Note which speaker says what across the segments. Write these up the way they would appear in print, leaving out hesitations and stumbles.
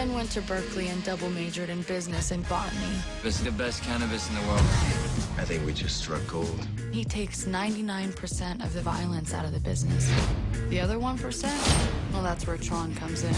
Speaker 1: Ben went to Berkeley and double majored in business and botany.
Speaker 2: This is the best cannabis in the world.
Speaker 3: I think we just struck gold.
Speaker 1: He takes 99% of the violence out of the business. The other 1%? Well, that's where Tron comes in.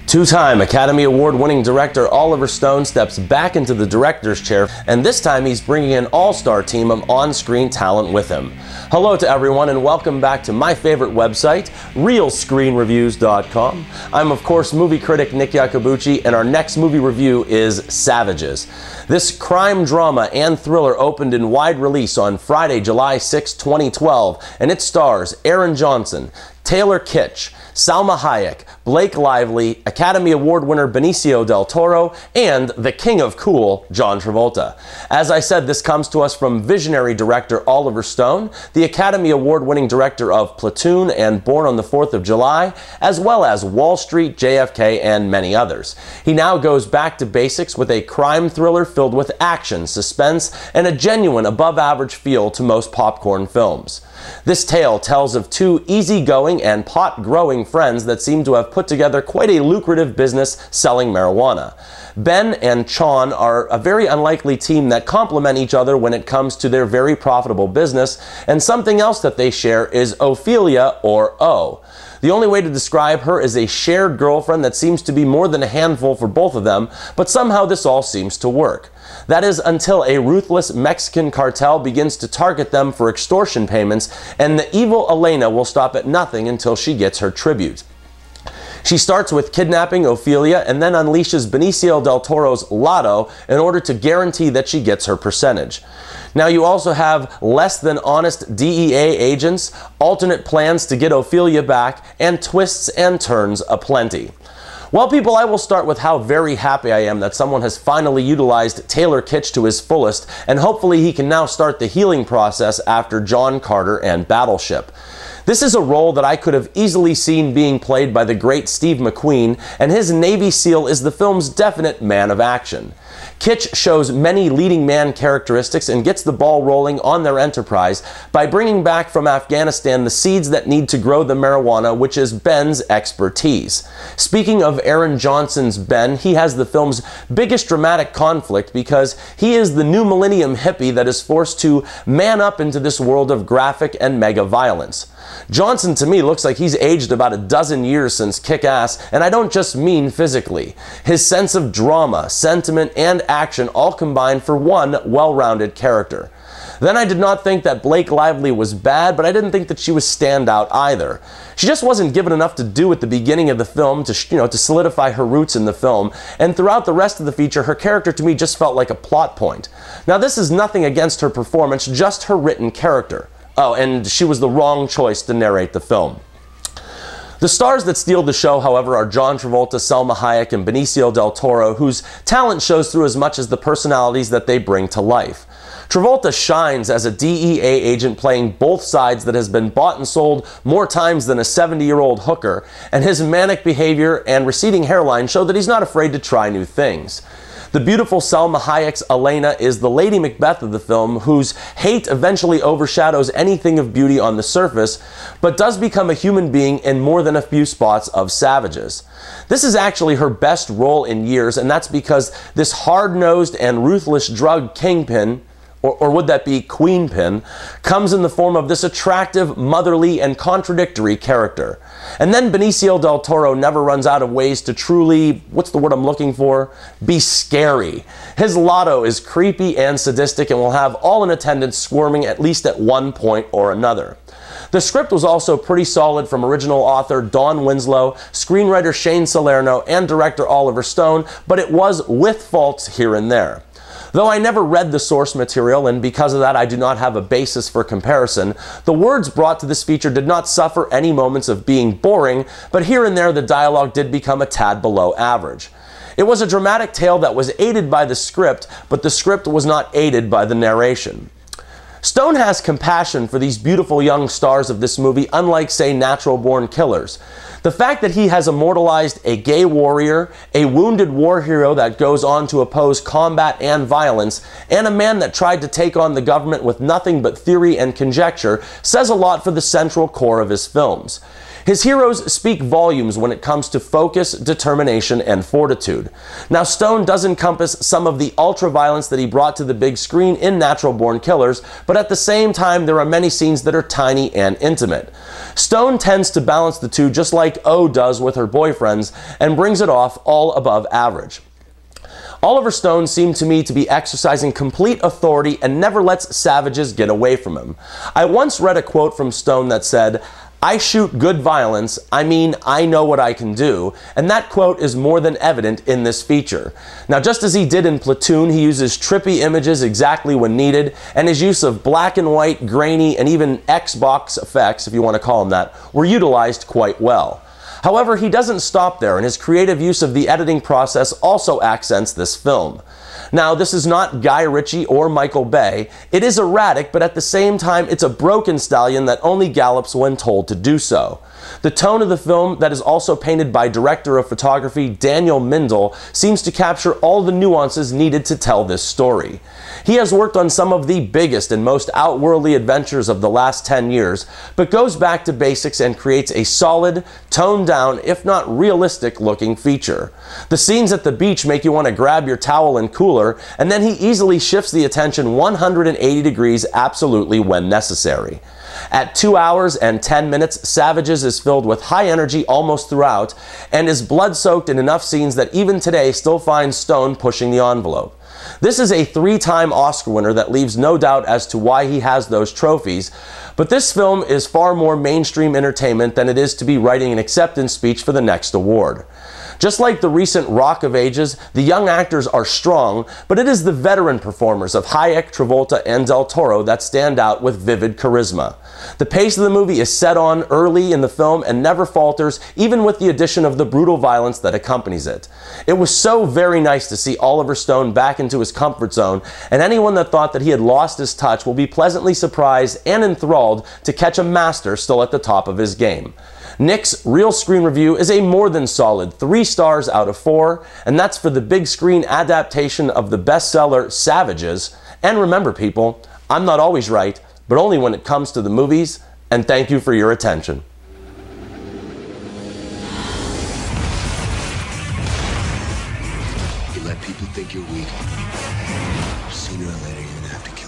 Speaker 4: Two-time Academy Award-winning director Oliver Stone steps back into the director's chair, and this time he's bringing an all-star team of on-screen talent with him. Hello to everyone, and welcome back to my favorite website, ReelScreenReviews.com. I'm, of course, movie critic Nick Iacobucci, and our next movie review is Savages. This crime drama and thriller opened in wide release on Friday, July 6, 2012, and it stars Aaron Johnson, Taylor Kitsch, Selma Hayek, Blake Lively, Academy Award winner Benico Del Toro, and the king of cool, John Travolta. As I said, this comes to us from visionary director Oliver Stone, the Academy Award winning director of Platoon and Born on the 4th of July, as well as Wall Street, JFK, and many others. He now goes back to basics with a crime thriller filled with action, suspense, and a genuine above-average feel to most popcorn films. This tale tells of two easygoing and pot-growing friends that seem to have put together quite a lucrative business selling marijuana. Ben and Sean are a very unlikely team that complement each other when it comes to their very profitable business, and something else that they share is Ophelia, or O. The only way to describe her is a shared girlfriend that seems to be more than a handful for both of them, but somehow this all seems to work. That is until a ruthless Mexican cartel begins to target them for extortion payments, and the evil Elena will stop at nothing until she gets her tribute. She starts with kidnapping Ophelia and then unleashes Benico Del Toro's Lotto in order to guarantee that she gets her percentage. Now you also have less than honest DEA agents, alternate plans to get Ophelia back, and twists and turns aplenty. Well, people, I will start with how very happy I am that someone has finally utilized Taylor Kitsch to his fullest, and hopefully he can now start the healing process after John Carter and Battleship. This is a role that I could have easily seen being played by the great Steve McQueen, and his Navy SEAL is the film's definite man of action. Kitsch shows many leading man characteristics and gets the ball rolling on their enterprise by bringing back from Afghanistan the seeds that need to grow the marijuana, which is Ben's expertise. Speaking of Aaron Johnson's Ben, he has the film's biggest dramatic conflict because he is the new millennium hippie that is forced to man up into this world of graphic and mega violence. Johnson, to me, looks like he's aged about a dozen years since Kick-Ass, and I don't just mean physically. His sense of drama, sentiment, and action all combined for one well-rounded character. Then I did not think that Blake Lively was bad, but I didn't think that she was standout either. She just wasn't given enough to do at the beginning of the film to solidify her roots in the film, and throughout the rest of the feature, her character to me just felt like a plot point. Now this is nothing against her performance, just her written character. Oh, and she was the wrong choice to narrate the film. The stars that steal the show, however, are John Travolta, Selma Hayek, and Benico Del Toro, whose talent shows through as much as the personalities that they bring to life. Travolta shines as a DEA agent playing both sides that has been bought and sold more times than a 70-year-old hooker, and his manic behavior and receding hairline show that he's not afraid to try new things. The beautiful Selma Hayek's Elena is the Lady Macbeth of the film, whose hate eventually overshadows anything of beauty on the surface, but does become a human being in more than a few spots of Savages. This is actually her best role in years, and that's because this hard-nosed and ruthless drug kingpin, or would that be Queenpin, comes in the form of this attractive, motherly, and contradictory character. And then Benico Del Toro never runs out of ways to truly, what's the word I'm looking for? Be scary. His Lotto is creepy and sadistic and will have all in attendance squirming at least at one point or another. The script was also pretty solid from original author Dawn Winslow, screenwriter Shane Salerno, and director Oliver Stone, but it was with faults here and there. Though I never read the source material, and because of that I do not have a basis for comparison, the words brought to this feature did not suffer any moments of being boring, but here and there the dialogue did become a tad below average. It was a dramatic tale that was aided by the script, but the script was not aided by the narration. Stone has compassion for these beautiful young stars of this movie, unlike, say, natural-born killers. The fact that he has immortalized a gay warrior, a wounded war hero that goes on to oppose combat and violence, and a man that tried to take on the government with nothing but theory and conjecture says a lot for the central core of his films. His heroes speak volumes when it comes to focus, determination, and fortitude. Now, Stone does encompass some of the ultra-violence that he brought to the big screen in Natural Born Killers, but at the same time, there are many scenes that are tiny and intimate. Stone tends to balance the two just like O does with her boyfriends, and brings it off all above average. Oliver Stone seemed to me to be exercising complete authority and never lets savages get away from him. I once read a quote from Stone that said, "I shoot good violence, I mean I know what I can do," and that quote is more than evident in this feature. Now, just as he did in Platoon, he uses trippy images exactly when needed, and his use of black and white, grainy, and even Xbox effects, if you want to call them that, were utilized quite well. However, he doesn't stop there, and his creative use of the editing process also accents this film. Now, this is not Guy Ritchie or Michael Bay. It is erratic, but at the same time, it's a broken stallion that only gallops when told to do so. The tone of the film, that is also painted by director of photography Daniel Mindel, seems to capture all the nuances needed to tell this story. He has worked on some of the biggest and most outworldly adventures of the last 10 years, but goes back to basics and creates a solid, toned down, if not realistic looking feature. The scenes at the beach make you want to grab your towel and cooler, and then he easily shifts the attention 180 degrees absolutely when necessary. At 2 hours and 10 minutes, Savages is filled with high energy almost throughout, and is blood-soaked in enough scenes that even today still finds Stone pushing the envelope. This is a 3-time Oscar winner that leaves no doubt as to why he has those trophies, but this film is far more mainstream entertainment than it is to be writing an acceptance speech for the next award. Just like the recent Rock of Ages, the young actors are strong, but it is the veteran performers of Hayek, Travolta, and Del Toro that stand out with vivid charisma. The pace of the movie is set on early in the film and never falters, even with the addition of the brutal violence that accompanies it. It was so very nice to see Oliver Stone back into his comfort zone, and anyone that thought that he had lost his touch will be pleasantly surprised and enthralled to catch a master still at the top of his game. Nick's Real Screen Review is a more than solid 3 stars out of 4, and that's for the big screen adaptation of the bestseller Savages. And remember, people, I'm not always right, but only when it comes to the movies, and thank you for your attention.
Speaker 3: You let people think you're weak. Sooner or later, you're gonna have to kill